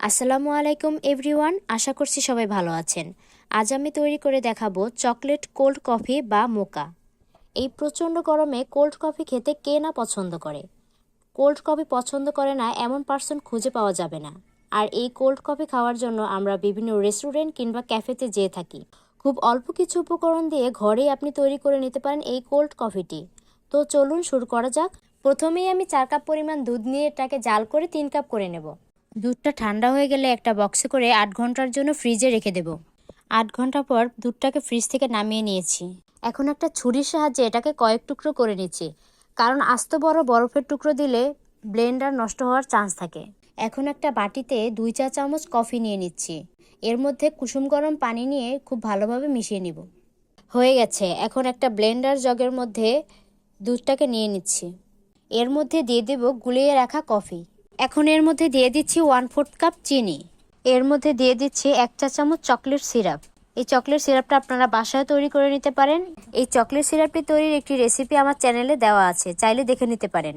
আসসালামু আলাইকুম এভরিওয়ান, আশা করছি সবাই ভালো আছেন। আজ আমি তৈরি করে দেখাবো চকলেট কোল্ড কফি বা মোকা। এই প্রচণ্ড গরমে কোল্ড কফি খেতে কে না পছন্দ করে। কোল্ড কফি পছন্দ করে না এমন পার্সন খুঁজে পাওয়া যাবে না। আর এই কোল্ড কফি খাওয়ার জন্য আমরা বিভিন্ন রেস্টুরেন্ট কিংবা ক্যাফেতে যেয়ে থাকি। খুব অল্প কিছু উপকরণ দিয়ে ঘরেই আপনি তৈরি করে নিতে পারেন এই কোল্ড কফিটি। তো চলুন শুরু করা যাক। প্রথমেই আমি 4 কাপ পরিমাণ দুধ নিয়ে এটাকে জাল করে 3 কাপ করে নেব। দুধটা ঠান্ডা হয়ে গেলে একটা বক্সে করে 8 ঘন্টার জন্য ফ্রিজে রেখে দেব। 8 ঘন্টা পর দুধটাকে ফ্রিজ থেকে নামিয়ে নিয়েছি। এখন একটা ছুরির সাহায্যে এটাকে কয়েক টুকরো করে নিচ্ছি, কারণ আস্ত বড় বরফের টুকরো দিলে ব্লেন্ডার নষ্ট হওয়ার চান্স থাকে। এখন একটা বাটিতে 2 চা চামচ কফি নিয়ে নিচ্ছি। এর মধ্যে কুসুম গরম পানি নিয়ে খুব ভালোভাবে মিশিয়ে নিব। হয়ে গেছে। এখন একটা ব্লেন্ডার জগের মধ্যে দুধটাকে নিয়ে নিচ্ছি। এর মধ্যে দিয়ে দেব গুলিয়ে রাখা কফি। এখন এর মধ্যে দিয়ে দিচ্ছি 1/4 কাপ চিনি। এর মধ্যে দিয়ে দিচ্ছি 1 চা চামচ চকলেট সিরাপ। এই চকলেট সিরাপটা আপনারা বাসায় তৈরি করে নিতে পারেন। এই চকলেট সিরাপটি তৈরির একটি রেসিপি আমার চ্যানেলে দেওয়া আছে, চাইলে দেখে নিতে পারেন।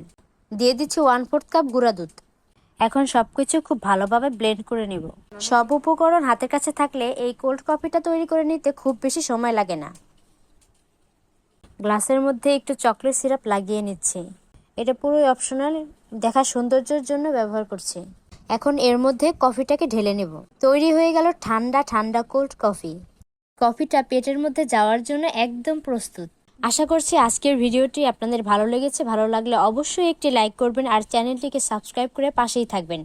দিয়ে দিচ্ছি 1/4 কাপ গুঁড়া দুধ। এখন সবকিছু খুব ভালোভাবে ব্লেন্ড করে নিব। সব উপকরণ হাতের কাছে থাকলে এই কোল্ড কফিটা তৈরি করে নিতে খুব বেশি সময় লাগে না। গ্লাসের মধ্যে একটু চকলেট সিরাপ লাগিয়ে নিচ্ছি। এটা পুরোই অপশনাল, দেখার সৌন্দর্যের জন্য ব্যবহার করছি। এখন এর মধ্যে কফিটাকে ঢেলে নেব। তৈরি হয়ে গেল ঠান্ডা ঠান্ডা কোল্ড কফি। কফিটা পেটের মধ্যে যাওয়ার জন্য একদম প্রস্তুত। আশা করছি আজকের ভিডিওটি আপনাদের ভালো লেগেছে। ভালো লাগলে অবশ্যই একটি লাইক করবেন আর চ্যানেলটিকে সাবস্ক্রাইব করে পাশেই থাকবেন।